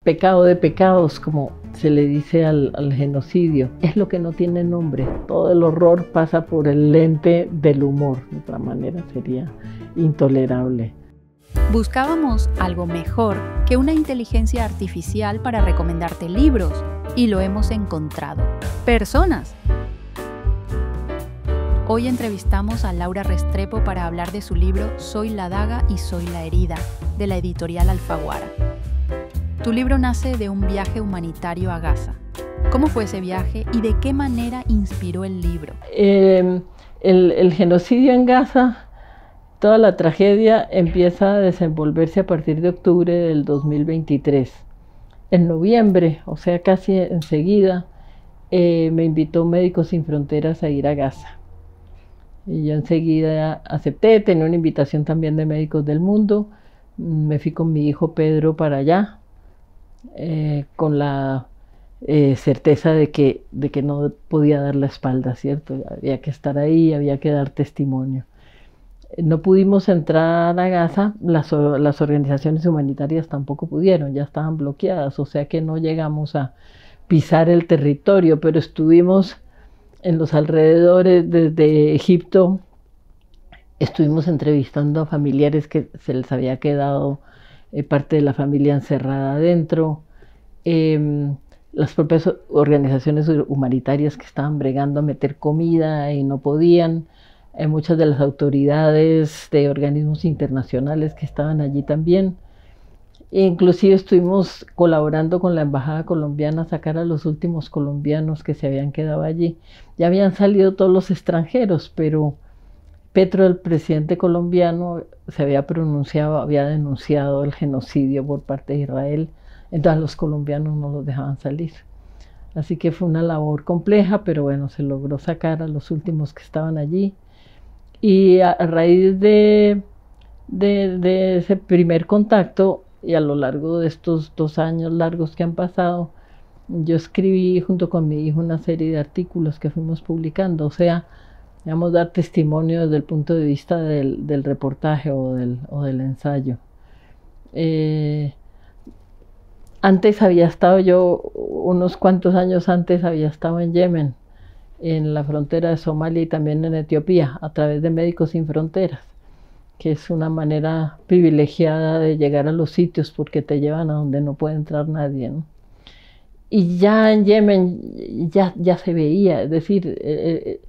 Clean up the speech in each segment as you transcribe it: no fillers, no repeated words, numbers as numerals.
pecado de pecados, como se le dice al genocidio, es lo que no tiene nombre. Todo el horror pasa por el lente del humor, de otra manera sería intolerable. Buscábamos algo mejor que una inteligencia artificial para recomendarte libros, y lo hemos encontrado: personas. Hoy entrevistamos a Laura Restrepo para hablar de su libro Soy la daga y soy la herida, de la editorial Alfaguara. Tu libro nace de un viaje humanitario a Gaza. ¿Cómo fue ese viaje y de qué manera inspiró el libro? El genocidio en Gaza, toda la tragedia empieza a desenvolverse a partir de octubre del 2023. En noviembre, o sea, casi enseguida, me invitó Médicos Sin Fronteras a ir a Gaza. Y yo enseguida acepté, tenía una invitación también de Médicos del Mundo. Me fui con mi hijo Pedro para allá, con la certeza de que no podía dar la espalda, ¿cierto? Había que estar ahí, había que dar testimonio. No pudimos entrar a Gaza, las organizaciones humanitarias tampoco pudieron, ya estaban bloqueadas, o sea que no llegamos a pisar el territorio, pero estuvimos en los alrededores, desde Egipto. Estuvimos entrevistando a familiares que se les había quedado parte de la familia encerrada adentro. Las propias organizaciones humanitarias que estaban bregando a meter comida y no podían. Muchas de las autoridades de organismos internacionales que estaban allí también. Inclusive estuvimos colaborando con la embajada colombiana a sacar a los últimos colombianos que se habían quedado allí. Ya habían salido todos los extranjeros, pero Petro, el presidente colombiano, se había pronunciado, había denunciado el genocidio por parte de Israel, entonces los colombianos no los dejaban salir. Así que fue una labor compleja, pero bueno, se logró sacar a los últimos que estaban allí. Y a raíz de ese primer contacto, y a lo largo de estos 2 años largos que han pasado, yo escribí junto con mi hijo una serie de artículos que fuimos publicando, o sea, digamos, dar testimonio desde el punto de vista del reportaje o del ensayo. Antes había estado yo, unos cuantos años antes había estado en Yemen, en la frontera de Somalia y también en Etiopía, a través de Médicos Sin Fronteras, que es una manera privilegiada de llegar a los sitios porque te llevan a donde no puede entrar nadie, ¿no? Y ya en Yemen ya se veía, es decir,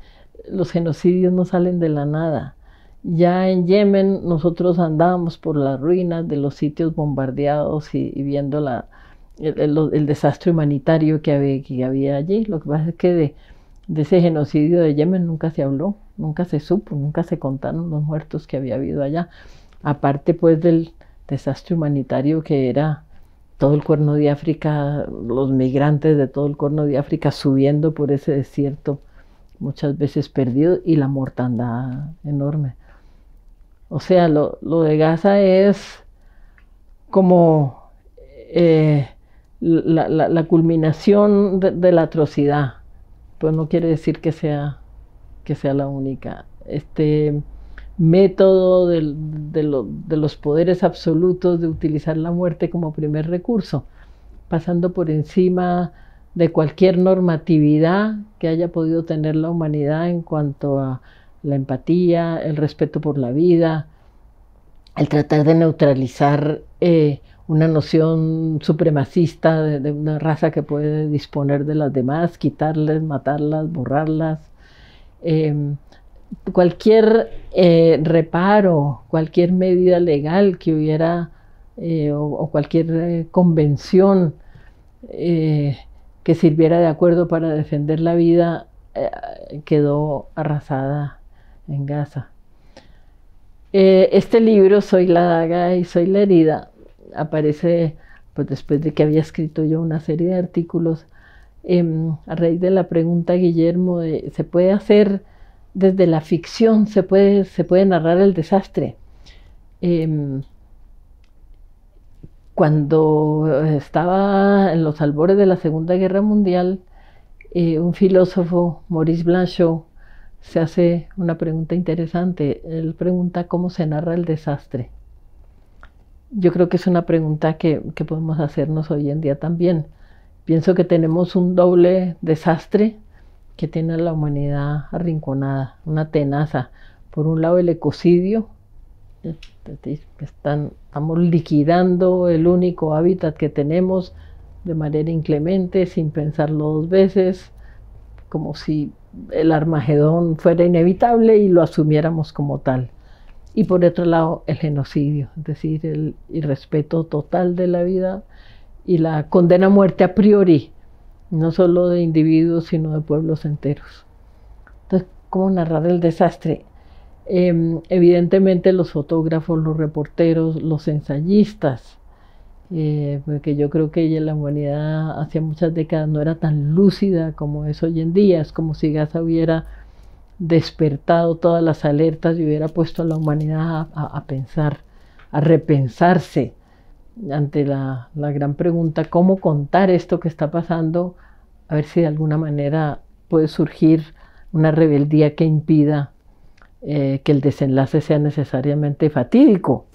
los genocidios no salen de la nada. Ya en Yemen nosotros andábamos por las ruinas de los sitios bombardeados y viendo el desastre humanitario que había allí. Lo que pasa es que de ese genocidio de Yemen nunca se habló, nunca se supo, nunca se contaron los muertos que había habido allá. Aparte pues del desastre humanitario que era todo el Cuerno de África, los migrantes de todo el Cuerno de África subiendo por ese desierto, muchas veces perdido, y la mortandad enorme. O sea, lo de Gaza es como la culminación de la atrocidad. Pues no quiere decir que sea la única. Este método de los poderes absolutos de utilizar la muerte como primer recurso, pasando por encima de cualquier normatividad que haya podido tener la humanidad en cuanto a la empatía, el respeto por la vida, el tratar de neutralizar una noción supremacista de una raza que puede disponer de las demás, quitarles, matarlas, borrarlas. Cualquier reparo, cualquier medida legal que hubiera o cualquier convención que sirviera de acuerdo para defender la vida quedó arrasada en Gaza. Este libro, Soy la daga y soy la herida, aparece pues, después de que había escrito yo una serie de artículos a raíz de la pregunta, Guillermo, de ¿se puede hacer desde la ficción, se puede narrar el desastre? Cuando estaba en los albores de la Segunda Guerra Mundial, un filósofo, Maurice Blanchot, se hace una pregunta interesante. Él pregunta cómo se narra el desastre. Yo creo que es una pregunta que podemos hacernos hoy en día también. Pienso que tenemos un doble desastre que tiene a la humanidad arrinconada, una tenaza. Por un lado el ecocidio, es decir, que estamos liquidando el único hábitat que tenemos de manera inclemente, sin pensarlo dos veces, como si el Armagedón fuera inevitable y lo asumiéramos como tal. Y por otro lado el genocidio, es decir, el irrespeto total de la vida y la condena a muerte a priori, no solo de individuos, sino de pueblos enteros. Entonces, ¿cómo narrar el desastre? Evidentemente los fotógrafos, los reporteros, los ensayistas, porque yo creo que la humanidad hace muchas décadas no era tan lúcida como es hoy en día. Es como si Gaza hubiera despertado todas las alertas y hubiera puesto a la humanidad a pensar, a repensarse ante la gran pregunta: ¿cómo contar esto que está pasando? A ver si de alguna manera puede surgir una rebeldía que impida que el desenlace sea necesariamente fatídico.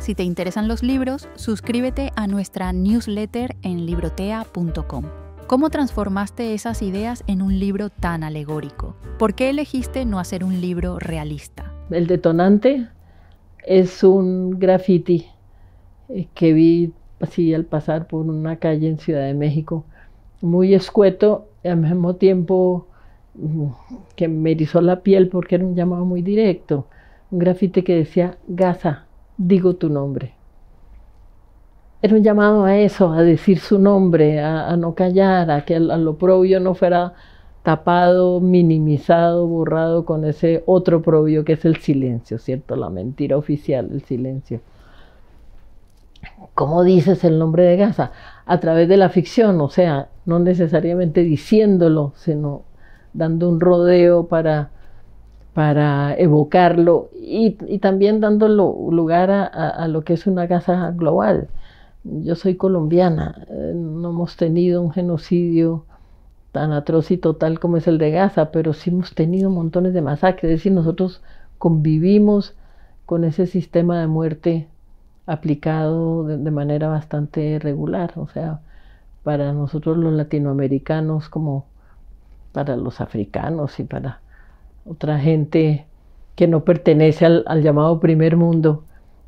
Si te interesan los libros, suscríbete a nuestra newsletter en librotea.com. ¿Cómo transformaste esas ideas en un libro tan alegórico? ¿Por qué elegiste no hacer un libro realista? El detonante es un graffiti que vi así al pasar por una calle en Ciudad de México, muy escueto y al mismo tiempo que me erizó la piel porque era un llamado muy directo. Un grafiti que decía: Gaza, digo tu nombre. Era un llamado a eso, a decir su nombre, a no callar, a que a lo propio no fuera tapado, minimizado, borrado con ese otro propio que es el silencio, ¿cierto? La mentira oficial, el silencio. ¿Cómo dices el nombre de Gaza? A través de la ficción, o sea, no necesariamente diciéndolo, sino dando un rodeo para evocarlo y también dando lugar a lo que es una Gaza global. Yo soy colombiana, no hemos tenido un genocidio tan atroz y total como es el de Gaza, pero sí hemos tenido montones de masacres. Es decir, nosotros convivimos con ese sistema de muerte aplicado de manera bastante regular. O sea, para nosotros los latinoamericanos, como para los africanos y para otra gente que no pertenece al llamado primer mundo,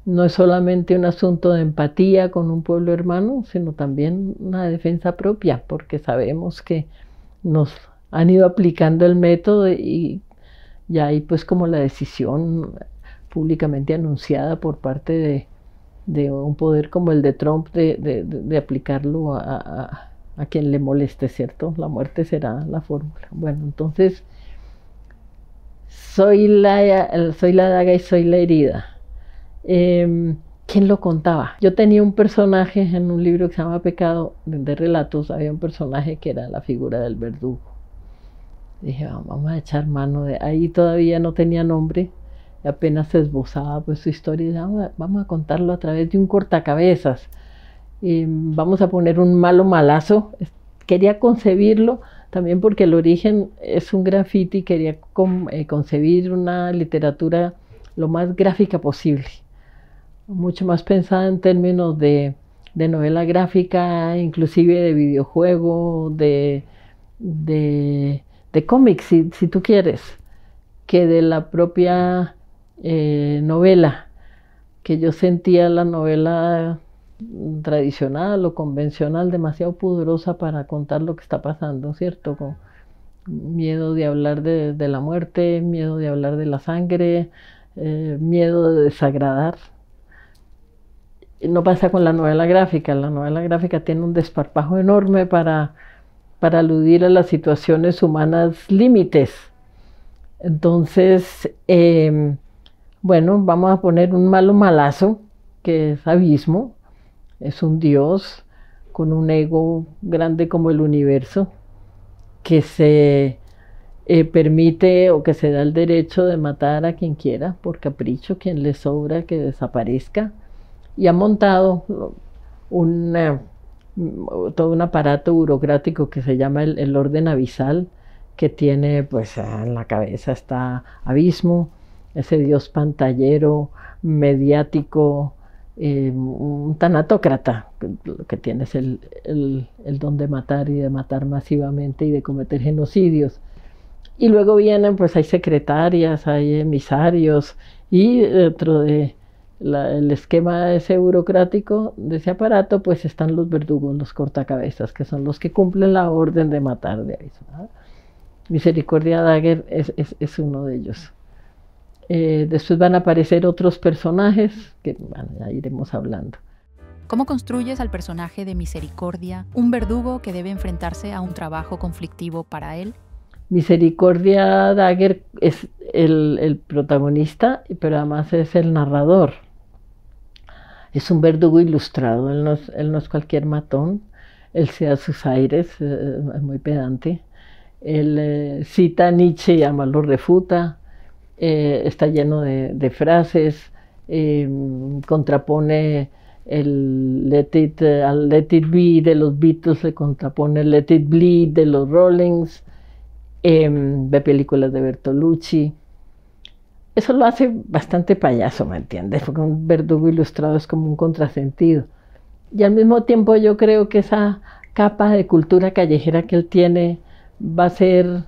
no es solamente un asunto de empatía con un pueblo hermano, sino también una defensa propia, porque sabemos que nos han ido aplicando el método y hay pues como la decisión públicamente anunciada por parte de un poder como el de Trump de aplicarlo a quien le moleste, ¿cierto? La muerte será la fórmula. Bueno, entonces soy la daga y soy la herida. ¿Quién lo contaba? Yo tenía un personaje en un libro que se llama Pecado, de relatos. Había un personaje que era la figura del verdugo. Dije, vamos a echar mano de ahí. Todavía no tenía nombre, apenas se esbozaba pues su historia. Y dije, vamos a contarlo a través de un cortacabezas. Vamos a poner un malo malazo. Quería concebirlo también porque el origen es un graffiti. Quería concebir una literatura lo más gráfica posible, mucho más pensada en términos de novela gráfica, inclusive de videojuego, de cómics, si tú quieres, que de la propia novela, que yo sentía la novela tradicional o convencional demasiado pudorosa para contar lo que está pasando, ¿cierto? Con miedo de hablar de la muerte, miedo de hablar de la sangre, miedo de desagradar. No pasa con la novela gráfica. La novela gráfica tiene un desparpajo enorme para aludir a las situaciones humanas límites. Entonces, bueno, vamos a poner un malo malazo, que es Abismo. Es un dios con un ego grande como el universo, que se permite o que se da el derecho de matar a quien quiera por capricho, quien le sobra que desaparezca, y ha montado todo un aparato burocrático que se llama el orden abisal, que tiene pues en la cabeza está Abismo, ese dios pantallero, mediático, un tanatócrata, lo que tiene es el don de matar y de matar masivamente y de cometer genocidios. Y luego vienen, pues hay secretarias, hay emisarios, y dentro de el esquema ese burocrático de ese aparato, pues están los verdugos, los cortacabezas, que son los que cumplen la orden de matar de aviso, ¿no? Misericordia Dagger es uno de ellos. Después van a aparecer otros personajes que bueno, ya iremos hablando. ¿Cómo construyes al personaje de Misericordia, un verdugo que debe enfrentarse a un trabajo conflictivo para él? Misericordia Dagger es el protagonista, pero además es el narrador. Es un verdugo ilustrado, él no es cualquier matón, él se da sus aires, es muy pedante. Él cita a Nietzsche y además lo refuta. Está lleno de frases, contrapone al Let It Be de los Beatles, le contrapone el Let It Bleed de los Rollings, ve películas de Bertolucci. Eso lo hace bastante payaso, ¿me entiendes? Porque un verdugo ilustrado es como un contrasentido. Y al mismo tiempo yo creo que esa capa de cultura callejera que él tiene va a ser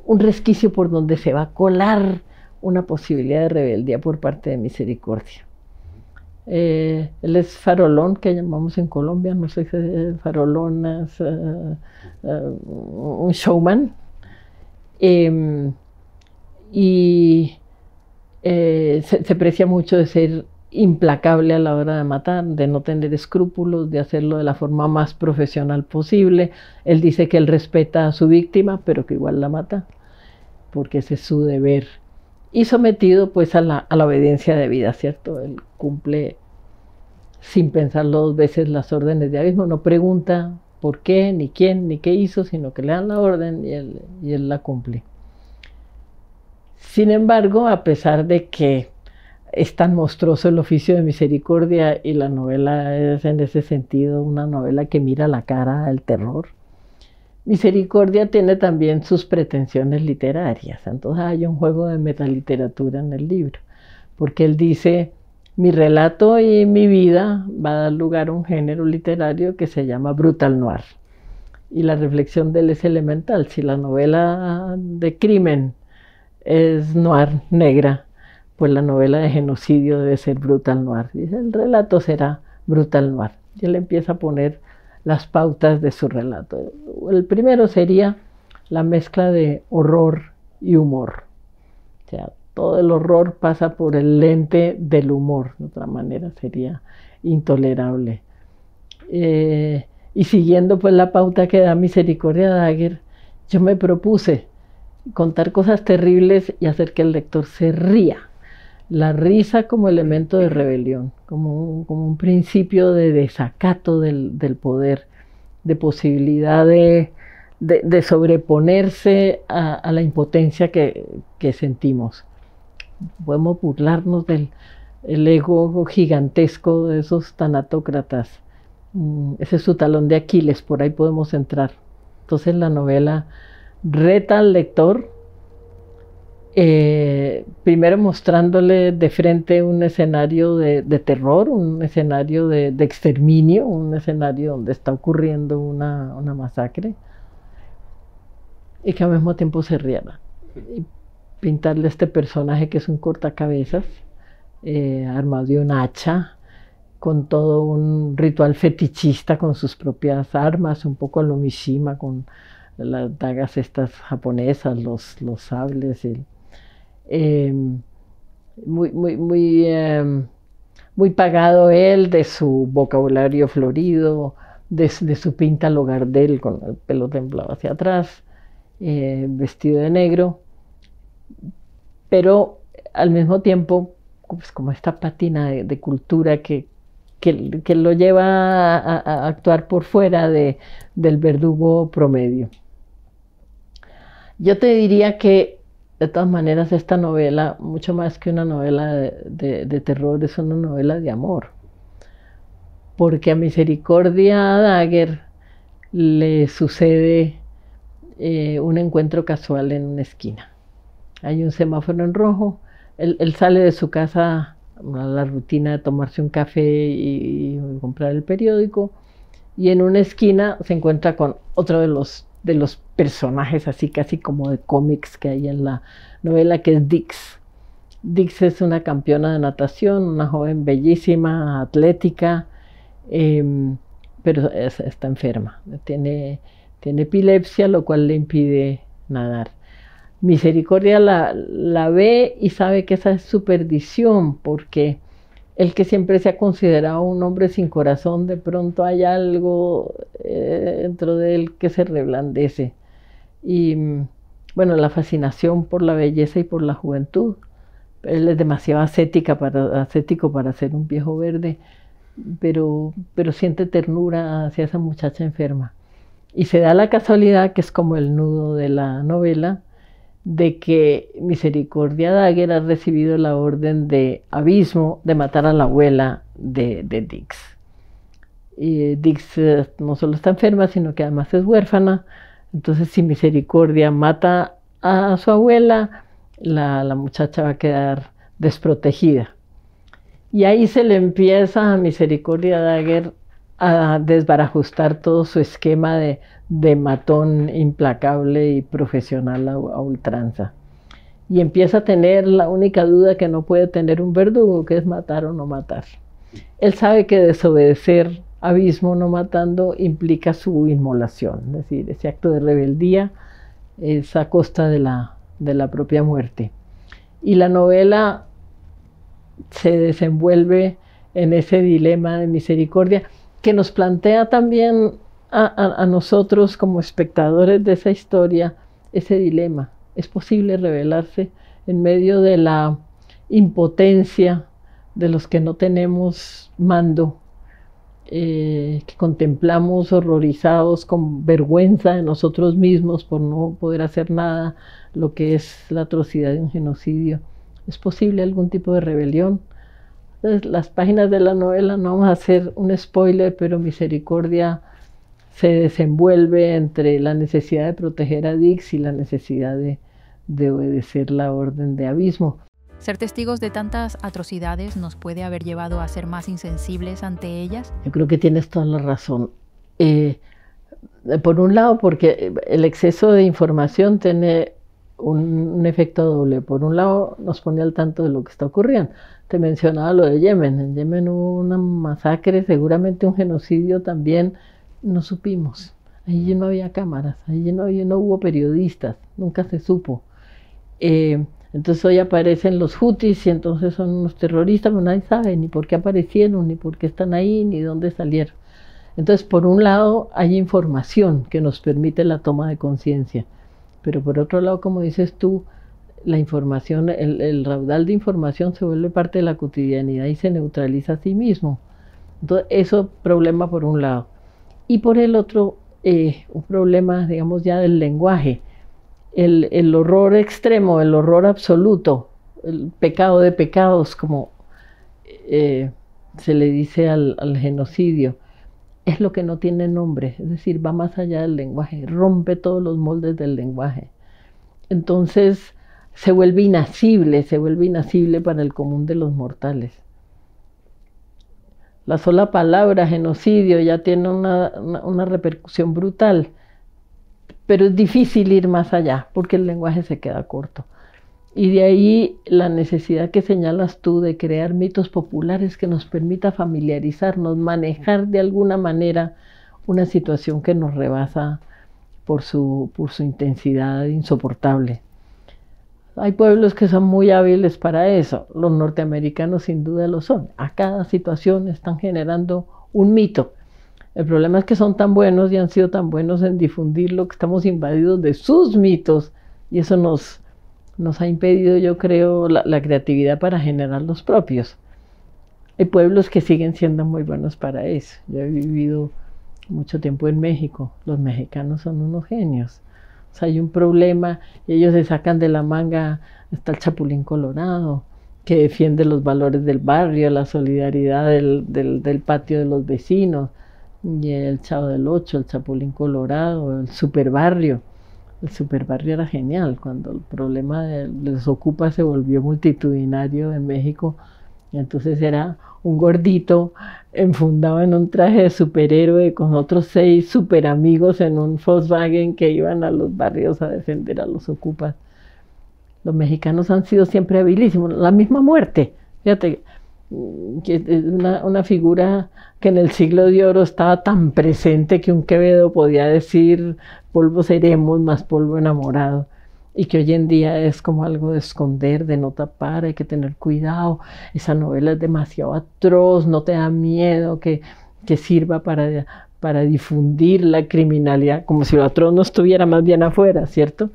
un resquicio por donde se va a colar una posibilidad de rebeldía por parte de Misericordia. Él es farolón, que llamamos en Colombia, no sé si farolón es un showman, y se precia mucho de ser implacable a la hora de matar, de no tener escrúpulos, de hacerlo de la forma más profesional posible. Él dice que él respeta a su víctima, pero que igual la mata, porque ese es su deber. Y sometido pues a la obediencia debida, ¿cierto? Él cumple sin pensarlo dos veces las órdenes de abismo, no pregunta por qué, ni quién, ni qué hizo, sino que le dan la orden y él la cumple. Sin embargo, a pesar de que es tan monstruoso el oficio de Misericordia y la novela es en ese sentido una novela que mira la cara al terror, Misericordia tiene también sus pretensiones literarias. Entonces hay un juego de metaliteratura en el libro, porque él dice, mi relato y mi vida va a dar lugar a un género literario que se llama brutal noir. Y la reflexión de él es elemental. Si la novela de crimen es noir, negra, pues la novela de genocidio debe ser brutal noir. Dice, el relato será brutal noir. Y él empieza a poner las pautas de su relato. El primero sería la mezcla de horror y humor. O sea, todo el horror pasa por el lente del humor, de otra manera sería intolerable. Y siguiendo pues la pauta que da Misericordia Dagger, yo me propuse contar cosas terribles y hacer que el lector se ría. La risa como elemento de rebelión, como un principio de desacato del poder, de posibilidad de sobreponerse a la impotencia que sentimos. Podemos burlarnos del ego gigantesco de esos tanatócratas. Ese es su talón de Aquiles, por ahí podemos entrar. Entonces la novela reta al lector, primero mostrándole de frente un escenario de terror, un escenario de exterminio, un escenario donde está ocurriendo una masacre, y que al mismo tiempo se riera. Y pintarle a este personaje que es un cortacabezas, armado de un hacha, con todo un ritual fetichista, con sus propias armas, un poco a lo Mishima, con las dagas estas japonesas, los sables, muy pagado él de su vocabulario florido, de su pinta al Gardel con el pelo templado hacia atrás, vestido de negro, pero al mismo tiempo pues, como esta pátina de cultura que lo lleva a actuar por fuera del verdugo promedio. Yo te diría que de todas maneras esta novela, mucho más que una novela de terror, es una novela de amor, porque a Misericordia Dagger le sucede un encuentro casual en una esquina. Hay un semáforo en rojo, él sale de su casa la rutina de tomarse un café y comprar el periódico, y en una esquina se encuentra con otro de los personajes así casi como de cómics que hay en la novela, que es Dix. Dix es una campeona de natación, una joven bellísima, atlética, pero está enferma, tiene epilepsia, lo cual le impide nadar. Misericordia la ve y sabe que esa es su perdición, porque el que siempre se ha considerado un hombre sin corazón, de pronto hay algo dentro de él que se reblandece. Y bueno, la fascinación por la belleza y por la juventud. Él es demasiado ascético para ser un viejo verde, pero siente ternura hacia esa muchacha enferma. Y se da la casualidad, que es como el nudo de la novela, de que Misericordia Dagger ha recibido la orden de Abismo de matar a la abuela de Dix. Y Dix no solo está enferma, sino que además es huérfana. Entonces, si Misericordia mata a su abuela, la muchacha va a quedar desprotegida. Y ahí se le empieza a Misericordia Dagger a desbarajustar todo su esquema de matón implacable y profesional a ultranza. Y empieza a tener la única duda que no puede tener un verdugo, que es matar o no matar. Él sabe que desobedecer Abismo no matando implica su inmolación, es decir, ese acto de rebeldía es a costa de la propia muerte. Y la novela se desenvuelve en ese dilema de Misericordia, que nos plantea también a nosotros como espectadores de esa historia ese dilema. ¿Es posible rebelarse en medio de la impotencia de los que no tenemos mando, que contemplamos horrorizados con vergüenza de nosotros mismos por no poder hacer nada, lo que es la atrocidad de un genocidio? ¿Es posible algún tipo de rebelión? Entonces, las páginas de la novela, no vamos a hacer un spoiler, pero Misericordia se desenvuelve entre la necesidad de proteger a Dix y la necesidad de obedecer la orden de Abismo. ¿Ser testigos de tantas atrocidades nos puede haber llevado a ser más insensibles ante ellas? Yo creo que tienes toda la razón. Por un lado, porque el exceso de información tiene un efecto doble. Por un lado, nos pone al tanto de lo que está ocurriendo. Te mencionaba lo de Yemen. En Yemen hubo una masacre, seguramente un genocidio también, no supimos. Allí no había cámaras, allí no hubo periodistas, nunca se supo. Entonces hoy aparecen los hutis y entonces son unos terroristas, pero nadie sabe ni por qué aparecieron, ni por qué están ahí, ni dónde salieron. Entonces, por un lado, hay información que nos permite la toma de conciencia, pero por otro lado, como dices tú, la información, el raudal de información se vuelve parte de la cotidianidad y se neutraliza a sí mismo. Entonces, eso problema por un lado. Y por el otro, un problema, digamos, ya del lenguaje. El horror extremo, el horror absoluto, el pecado de pecados, como se le dice al genocidio, es lo que no tiene nombre, es decir, va más allá del lenguaje, rompe todos los moldes del lenguaje. Entonces se vuelve inasible para el común de los mortales. La sola palabra genocidio ya tiene una repercusión brutal, pero es difícil ir más allá porque el lenguaje se queda corto. Y de ahí la necesidad que señalas tú de crear mitos populares que nos permita familiarizarnos, manejar de alguna manera una situación que nos rebasa por su intensidad insoportable. Hay pueblos que son muy hábiles para eso, los norteamericanos sin duda lo son. A cada situación están generando un mito. El problema es que son tan buenos y han sido tan buenos en difundirlo que estamos invadidos de sus mitos y eso nos ha impedido, yo creo, la creatividad para generar los propios. Hay pueblos que siguen siendo muy buenos para eso. Yo he vivido mucho tiempo en México. Los mexicanos son unos genios. O sea, hay un problema y ellos se sacan de la manga. Está el Chapulín Colorado, que defiende los valores del barrio, la solidaridad del patio de los vecinos, y el Chavo del Ocho, el Chapulín Colorado, el superbarrio. El superbarrio era genial. Cuando el problema de los ocupas se volvió multitudinario en México, Entonces era un gordito enfundado en un traje de superhéroe con otros 6 super amigos en un Volkswagen que iban a los barrios a defender a los ocupas. Los mexicanos han sido siempre habilísimos. La misma muerte, fíjate, que es una figura que en el siglo de oro estaba tan presente que un Quevedo podía decir polvo seremos, más polvo enamorado, y que hoy en día es como algo de esconder, de no tapar, hay que tener cuidado, esa novela es demasiado atroz, no te da miedo que sirva para difundir la criminalidad, como si lo atroz no estuviera más bien afuera, ¿cierto?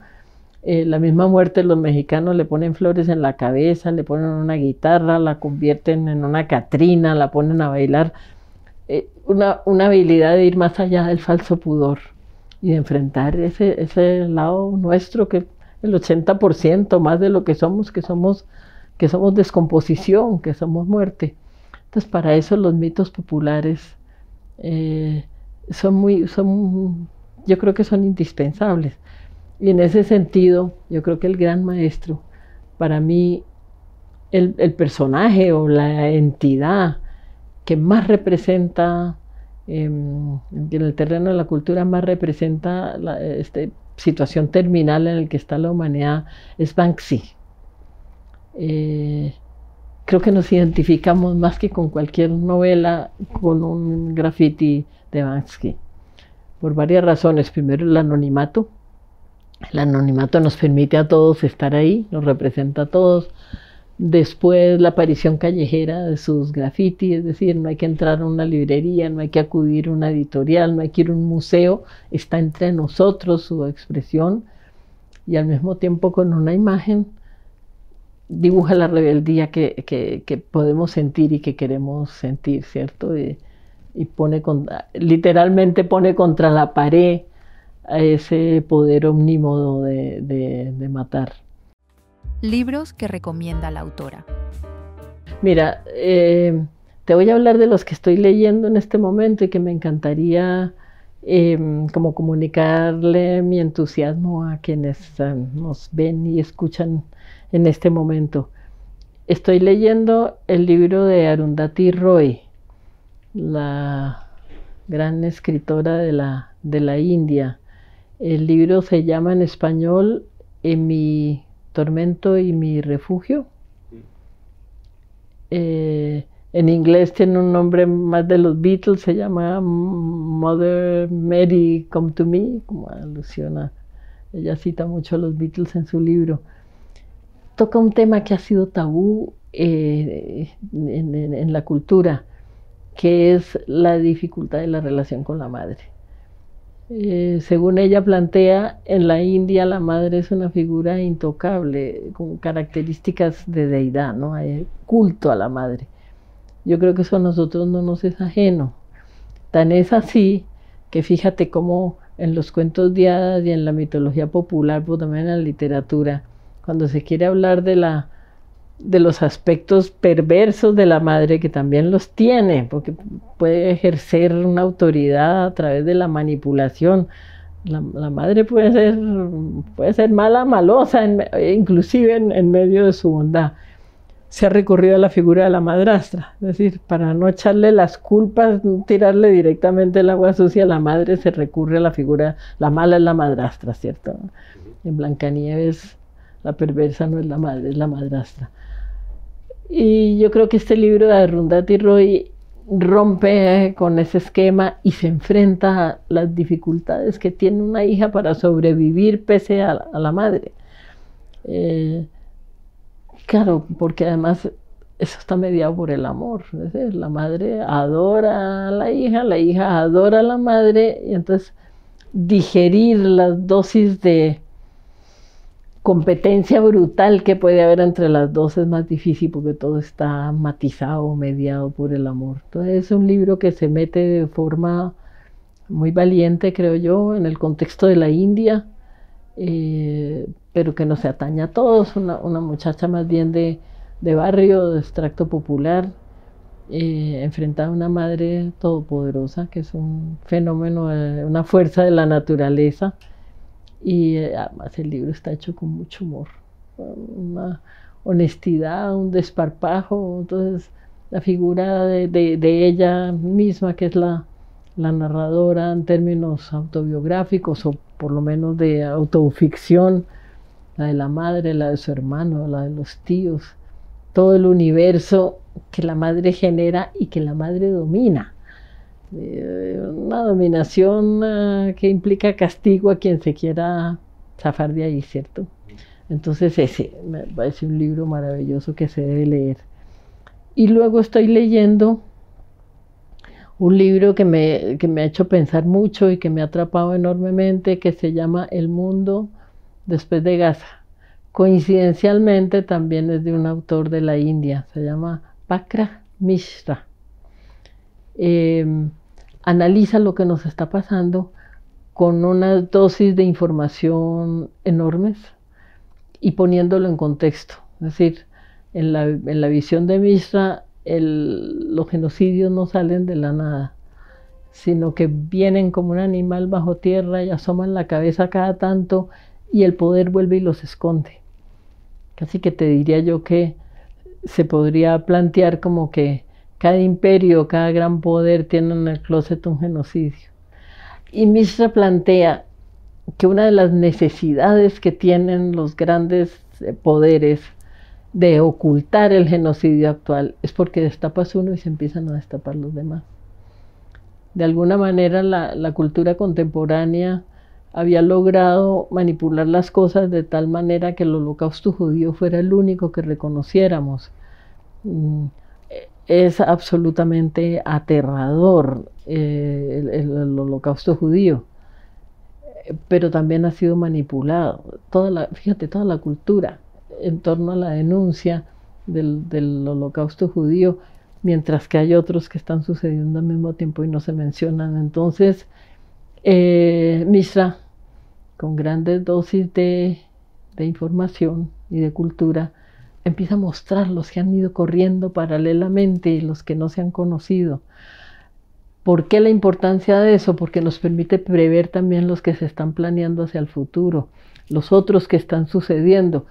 La misma muerte, los mexicanos le ponen flores en la cabeza, le ponen una guitarra, la convierten en una Catrina, la ponen a bailar. Una habilidad de ir más allá del falso pudor y de enfrentar ese lado nuestro, que el 80% más de lo que somos descomposición, que somos muerte. Entonces, para eso los mitos populares yo creo que son indispensables. Y en ese sentido, yo creo que el gran maestro, para mí, el personaje o la entidad que más representa, en el terreno de la cultura, más representa esta situación terminal en la que está la humanidad, es Banksy. Creo que nos identificamos más que con cualquier novela con un graffiti de Banksy, por varias razones. Primero, el anonimato. El anonimato nos permite a todos estar ahí, nos representa a todos. Después, la aparición callejera de sus grafitis, es decir, no hay que entrar a una librería, no hay que acudir a una editorial, no hay que ir a un museo, está entre nosotros su expresión, y al mismo tiempo con una imagen dibuja la rebeldía que podemos sentir y que queremos sentir, ¿cierto? Y literalmente pone contra la pared a ese poder omnímodo de matar. Libros que recomienda la autora. Mira, te voy a hablar de los que estoy leyendo en este momento y que me encantaría como comunicarle mi entusiasmo a quienes nos ven y escuchan en este momento. Estoy leyendo el libro de Arundhati Roy, la gran escritora de la India. El libro se llama en español En mi tormento y mi refugio. En inglés tiene un nombre más de los Beatles, se llama Mother Mary Come to Me, como alusiona. Ella cita mucho a los Beatles en su libro. Toca un tema que ha sido tabú en la cultura, que es la dificultad de la relación con la madre. Según ella plantea, en la India la madre es una figura intocable, con características de deidad, ¿no? Hay culto a la madre. Yo creo que eso a nosotros no nos es ajeno. Tan es así que fíjate cómo en los cuentos de hadas y en la mitología popular, pero también en la literatura, cuando se quiere hablar de los aspectos perversos de la madre, que también los tiene, porque puede ejercer una autoridad a través de la manipulación. La madre puede ser mala, malosa, inclusive en medio de su bondad. Se ha recurrido a la figura de la madrastra, es decir, para no echarle las culpas, no tirarle directamente el agua sucia a la madre, se recurre a la figura, la mala es la madrastra, ¿cierto? En Blancanieves la perversa no es la madre, es la madrastra. Y yo creo que este libro de Arundhati Roy rompe con ese esquema y se enfrenta a las dificultades que tiene una hija para sobrevivir pese a la madre. Claro, porque además eso está mediado por el amor. Es decir, la madre adora a la hija adora a la madre, y entonces digerir las dosis de competencia brutal que puede haber entre las dos es más difícil, porque todo está matizado, mediado por el amor. Entonces es un libro que se mete de forma muy valiente, creo yo, en el contexto de la India, pero que no se atañe a todos. Una muchacha más bien de barrio, de extracto popular, enfrentada a una madre todopoderosa, que es un fenómeno, una fuerza de la naturaleza. Y además el libro está hecho con mucho humor, honestidad, un desparpajo. Entonces, la figura de ella misma, que es la narradora en términos autobiográficos, o por lo menos de autoficción, la de la madre, la de su hermano, la de los tíos, todo el universo que la madre genera y que la madre domina. Una dominación que implica castigo a quien se quiera zafar de ahí, ¿cierto? Entonces ese me parece un libro maravilloso que se debe leer. Y luego estoy leyendo un libro que me ha hecho pensar mucho y que me ha atrapado enormemente, que se llama El mundo después de Gaza. Coincidencialmente también es de un autor de la India, se llama Pakra Mishra. Analiza lo que nos está pasando con una dosis de información enormes y poniéndolo en contexto. Es decir, en la visión de Mishra, los genocidios no salen de la nada, sino que vienen como un animal bajo tierra y asoman la cabeza cada tanto y el poder vuelve y los esconde. Casi que te diría yo que se podría plantear como que cada imperio, cada gran poder tiene en el closet un genocidio. Y Mishra plantea que una de las necesidades que tienen los grandes poderes de ocultar el genocidio actual es porque destapas uno y se empiezan a destapar los demás. De alguna manera la cultura contemporánea había logrado manipular las cosas de tal manera que el holocausto judío fuera el único que reconociéramos. Es absolutamente aterrador el holocausto judío, pero también ha sido manipulado. Fíjate, toda la cultura en torno a la denuncia del holocausto judío, mientras que hay otros que están sucediendo al mismo tiempo y no se mencionan. Entonces, Mishra, con grandes dosis de información y de cultura, empieza a mostrar los que han ido corriendo paralelamente y los que no se han conocido. ¿Por qué la importancia de eso? Porque nos permite prever también los que se están planeando hacia el futuro, los otros que están sucediendo.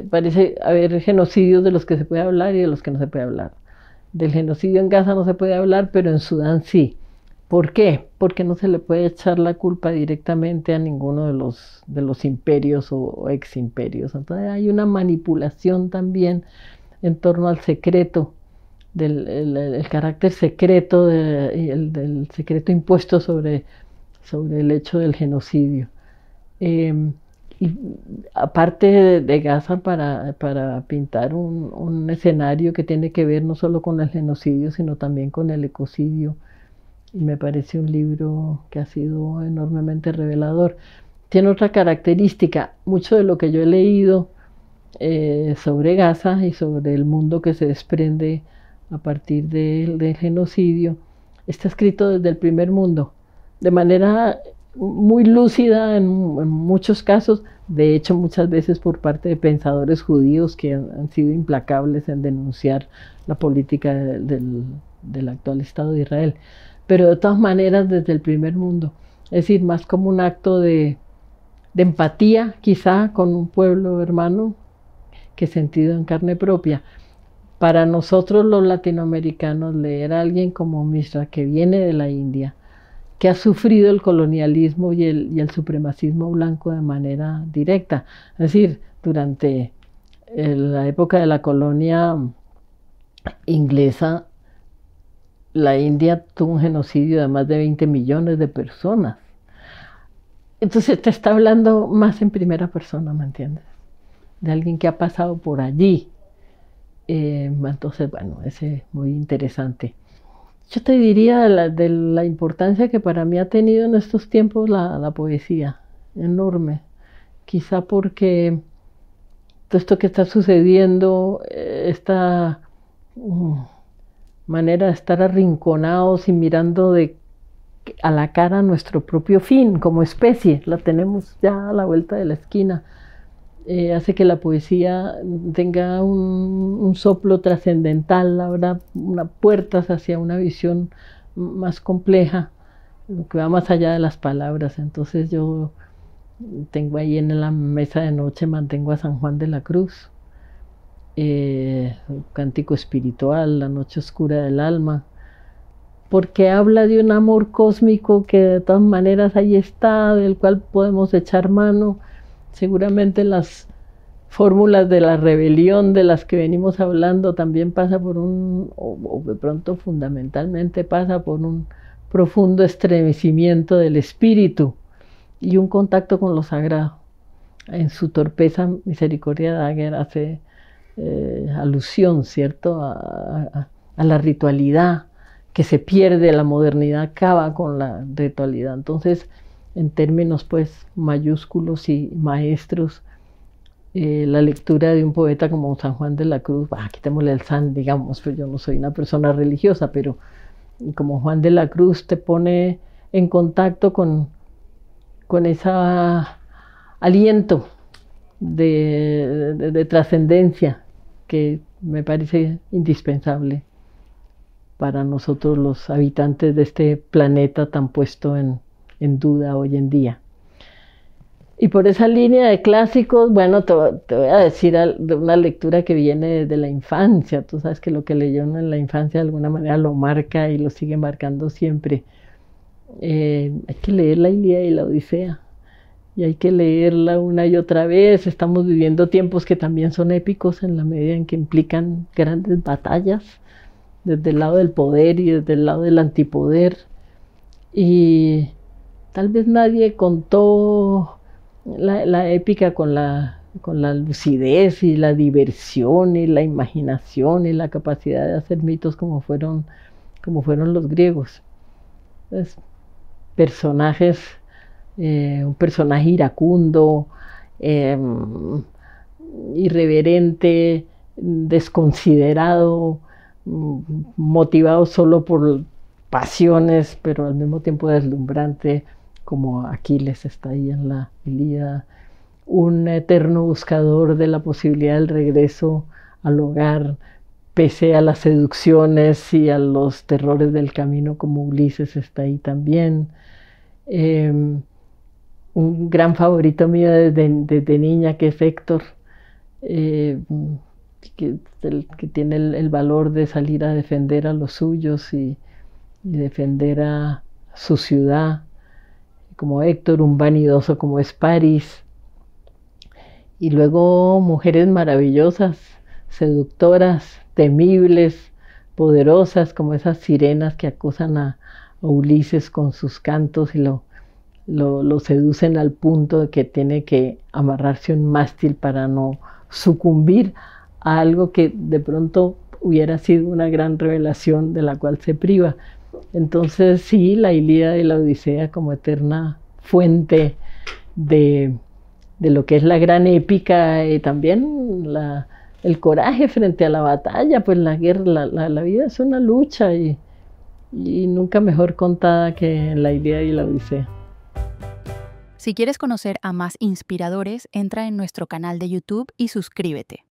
Parece haber genocidios de los que se puede hablar y de los que no se puede hablar. Del genocidio en Gaza no se puede hablar, pero en Sudán sí. ¿Por qué? Porque no se le puede echar la culpa directamente a ninguno de los imperios o ex imperios. Entonces hay una manipulación también en torno al secreto, el carácter secreto, del secreto impuesto sobre el hecho del genocidio. Y aparte de Gaza, para pintar un escenario que tiene que ver no solo con el genocidio, sino también con el ecocidio. Y me parece un libro que ha sido enormemente revelador. Tiene otra característica: mucho de lo que yo he leído sobre Gaza y sobre el mundo que se desprende a partir del genocidio está escrito desde el primer mundo, de manera muy lúcida en muchos casos, de hecho muchas veces por parte de pensadores judíos que han sido implacables en denunciar la política del actual Estado de Israel, pero de todas maneras desde el primer mundo, es decir, más como un acto de empatía quizá con un pueblo hermano que sentido en carne propia. Para nosotros los latinoamericanos, leer a alguien como Mishra, que viene de la India, que ha sufrido el colonialismo y el supremacismo blanco de manera directa. Es decir, durante la época de la colonia inglesa, la India tuvo un genocidio de más de 20 millones de personas. Entonces te está hablando más en primera persona, ¿me entiendes? De alguien que ha pasado por allí. Entonces, bueno, ese es muy interesante. Yo te diría de la importancia que para mí ha tenido en estos tiempos la poesía, enorme. Quizá porque todo esto que está sucediendo, esta manera de estar arrinconados y mirando a la cara nuestro propio fin como especie, la tenemos ya a la vuelta de la esquina. Hace que la poesía tenga un soplo trascendental, abra puertas hacia una visión más compleja, que va más allá de las palabras. Entonces yo tengo ahí en la mesa de noche, mantengo a San Juan de la Cruz, un cántico espiritual, La noche oscura del alma, porque habla de un amor cósmico que de todas maneras ahí está, del cual podemos echar mano. Seguramente las fórmulas de la rebelión de las que venimos hablando también pasa por o de pronto fundamentalmente pasa por un profundo estremecimiento del espíritu y un contacto con lo sagrado. En su torpeza, Misericordia Dagger hace alusión, ¿cierto?, a la ritualidad que se pierde, la modernidad acaba con la ritualidad. Entonces, en términos pues mayúsculos y maestros, la lectura de un poeta como San Juan de la Cruz, quitémosle el san, digamos, pues yo no soy una persona religiosa, pero como Juan de la Cruz te pone en contacto con ese aliento de trascendencia que me parece indispensable para nosotros los habitantes de este planeta tan puesto en duda hoy en día. Y por esa línea de clásicos, bueno, te voy a decir de una lectura que viene desde la infancia. Tú sabes que lo que leyó uno en la infancia de alguna manera lo marca y lo sigue marcando siempre. Hay que leer la Ilíada y la Odisea. Y hay que leerla una y otra vez. Estamos viviendo tiempos que también son épicos en la medida en que implican grandes batallas, desde el lado del poder y desde el lado del antipoder. Y tal vez nadie contó la épica con la lucidez y la diversión y la imaginación y la capacidad de hacer mitos como fueron los griegos. Entonces, un personaje iracundo, irreverente, desconsiderado, motivado solo por pasiones, pero al mismo tiempo deslumbrante, como Aquiles está ahí en la Ilíada, un eterno buscador de la posibilidad del regreso al hogar, pese a las seducciones y a los terrores del camino, como Ulises está ahí también. Un gran favorito mío desde niña, que es Héctor, que tiene el valor de salir a defender a los suyos y defender a su ciudad, como Héctor, un vanidoso como es París. Y luego mujeres maravillosas, seductoras, temibles, poderosas, como esas sirenas que acosan a Ulises con sus cantos y lo seducen al punto de que tiene que amarrarse un mástil para no sucumbir a algo que de pronto hubiera sido una gran revelación de la cual se priva. Entonces sí, la Ilíada y la Odisea como eterna fuente de lo que es la gran épica y también el coraje frente a la batalla, pues la guerra, la vida es una lucha y nunca mejor contada que en la Ilíada y la Odisea. Si quieres conocer a más inspiradores, entra en nuestro canal de YouTube y suscríbete.